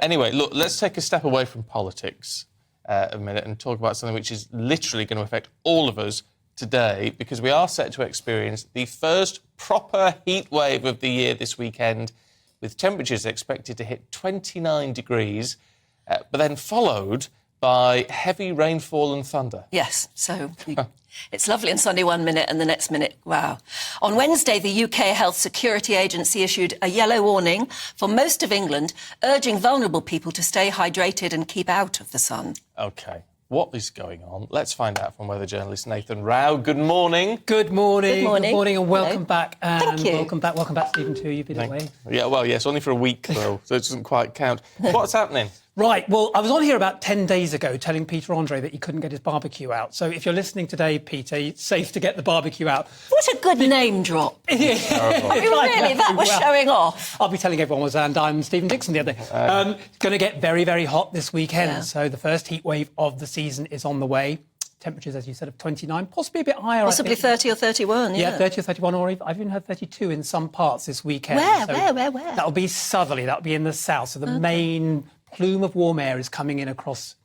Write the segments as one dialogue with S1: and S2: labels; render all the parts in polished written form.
S1: Anyway, look, let's take a step away from politics a minute and talk about something which is literally going to affect all of us today, because we are set to experience the first proper heat wave of the year this weekend, with temperatures expected to hit 29 degrees, but then followed by heavy rainfall and thunder.
S2: Yes, so it's lovely and sunny 1 minute and the next minute, wow. On Wednesday, the UK Health Security Agency issued a yellow warning for most of England, urging vulnerable people to stay hydrated and keep out of the sun.
S1: OK, what is going on? Let's find out from weather journalist Nathan Rao. Good morning.
S3: Good morning.
S2: Good morning.
S3: Good morning and welcome back.
S2: Thank you.
S3: Welcome back, Stephen, too. You've been away.
S1: Yeah, well, yes, only for a week, though, so it doesn't quite count. What's happening?
S3: Right, well, I was on here about 10 days ago telling Peter Andre that he couldn't get his barbecue out. So if you're listening today, Peter, it's safe to get the barbecue out.
S2: What a good name drop. I mean, really, that was showing off.
S3: I'll be telling everyone was, and I'm Stephen Dixon the other day. It's going to get very, very hot this weekend.
S2: Yeah.
S3: So the first heat wave of the season is on the way. Temperatures, as you said, of 29, possibly a bit higher.
S2: Possibly 30 or 31,
S3: yeah. 30 or 31, or I've even heard 32 in some parts this weekend.
S2: Where?
S3: That'll be southerly, that'll be in the south. So the main plume of warm air is coming in across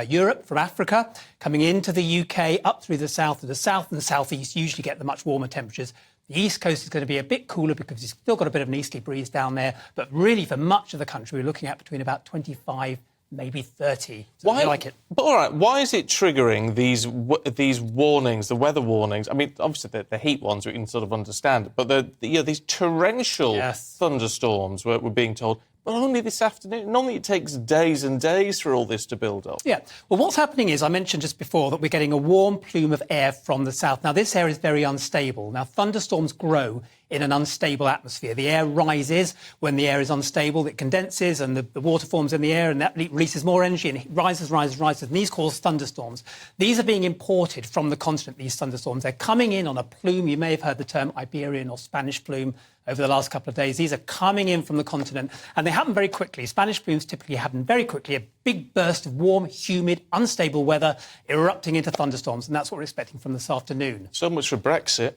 S3: Europe, from Africa, coming into the UK, up through the south. And the south and the southeast usually get the much warmer temperatures. The east coast is going to be a bit cooler because it's still got a bit of an easterly breeze down there. But really, for much of the country, we're looking at between about 25, maybe 30. So
S1: Why?
S3: I like it.
S1: But all right, why is it triggering these warnings, the weather warnings? I mean, obviously the heat ones we can sort of understand, but these torrential thunderstorms we're being told. But only this afternoon. Normally it takes days and days for all this to build up.
S3: Yeah. Well, what's happening is, I mentioned just before, that we're getting a warm plume of air from the south. Now, this air is very unstable. Now, thunderstorms grow in an unstable atmosphere. The air rises when the air is unstable. It condenses and the water forms in the air, and that releases more energy, and it rises. And these cause thunderstorms. These are being imported from the continent, these thunderstorms. They're coming in on a plume. You may have heard the term Iberian or Spanish plume over the last couple of days. These are coming in from the continent, and they happen very quickly. Spanish plumes typically happen very quickly, a big burst of warm, humid, unstable weather erupting into thunderstorms, and that's what we're expecting from this afternoon.
S1: So much for Brexit.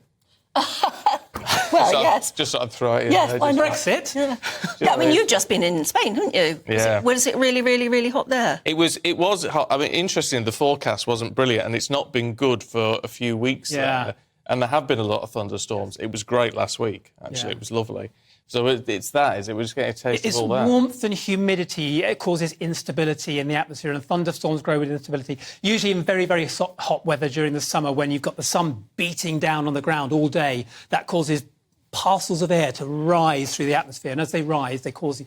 S2: Well, yes.
S1: Just sort of throw it in.
S2: Yes, why not?
S3: Brexit?
S2: Yeah, I mean, you've just been in Spain, haven't you?
S1: Yeah.
S2: Was it really, really, really hot there?
S1: It was hot. I mean, interesting, the forecast wasn't brilliant, and it's not been good for a few weeks there. And there have been a lot of thunderstorms. It was great last week, actually. It was lovely. So it's that, is it? We're just getting a taste of all that.
S3: It's warmth and humidity. It causes instability in the atmosphere, and thunderstorms grow with instability. Usually in very, very hot weather during the summer, when you've got the sun beating down on the ground all day, that causes parcels of air to rise through the atmosphere. And as they rise, they cause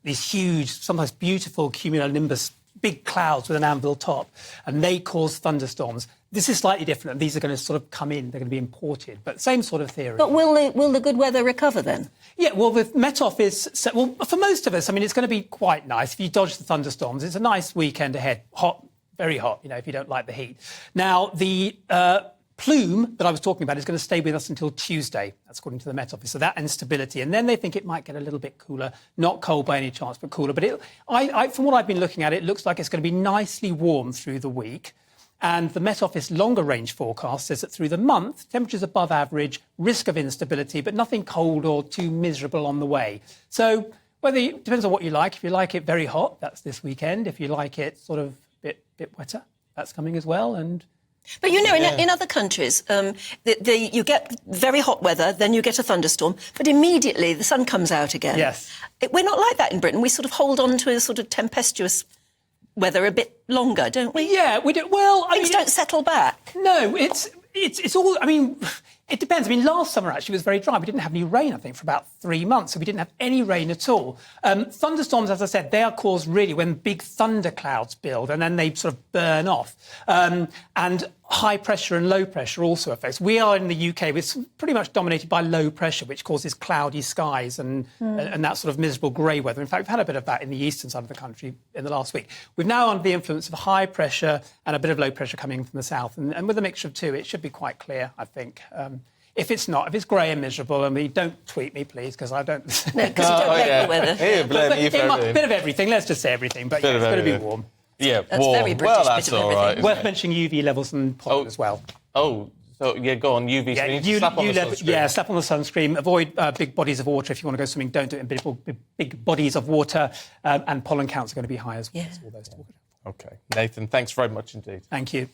S3: these huge, sometimes beautiful cumulonimbus, big clouds with an anvil top, and they cause thunderstorms. This is slightly different. These are going to sort of come in. They're going to be imported, but same sort of theory.
S2: But will the good weather recover then?
S3: Yeah, well, with Met Office, well, for most of us, I mean, it's going to be quite nice. If you dodge the thunderstorms, it's a nice weekend ahead. Hot, very hot, if you don't like the heat. Now, the plume that I was talking about is going to stay with us until Tuesday. That's according to the Met Office. So that instability. And then they think it might get a little bit cooler. Not cold by any chance, but cooler. But from what I've been looking at, it looks like it's going to be nicely warm through the week. And the Met Office longer range forecast says that through the month, temperatures above average, risk of instability, but nothing cold or too miserable on the way. So it depends on what you like. If you like it very hot, that's this weekend. If you like it sort of a bit wetter, that's coming as well.
S2: But, in other countries, you get very hot weather, then you get a thunderstorm, but immediately the sun comes out again.
S3: Yes.
S2: We're not like that in Britain. We sort of hold on to a sort of tempestuous weather a bit longer, don't we?
S3: Yeah, we do. Well,
S2: Things don't settle back.
S3: No, it's all, I mean, it depends. I mean, last summer actually was very dry. We didn't have any rain, I think, for about 3 months. So we didn't have any rain at all. Thunderstorms, as I said, they are caused really when big thunder clouds build and then they sort of burn off. And high pressure and low pressure also affects. We are in the UK, it's pretty much dominated by low pressure, which causes cloudy skies and that sort of miserable grey weather. In fact, we've had a bit of that in the eastern side of the country in the last week. We've now under the influence of high pressure and a bit of low pressure coming from the south. And with a mixture of two, it should be quite clear, I think. If it's grey and miserable, I mean, don't tweet me, please, because I don't...
S2: No, because you don't like the weather.
S1: Hey, blame you for everything.
S3: A bit of everything, let's just say everything, but it's going to be warm.
S1: Yeah,
S2: that's
S1: warm.
S2: very British.
S1: Well, that's
S2: bit of
S1: all right.
S3: Worth mentioning UV levels and pollen as well.
S1: Oh, So, yeah, go on, UV. So you need to slap on the sunscreen.
S3: Yeah, slap on the sunscreen. Avoid big bodies of water. If you want to go swimming, don't do it in big bodies of water. And pollen counts are going to be high as well.
S2: Yeah.
S3: All those to look at.
S1: OK. Nathan, thanks very much indeed.
S3: Thank you.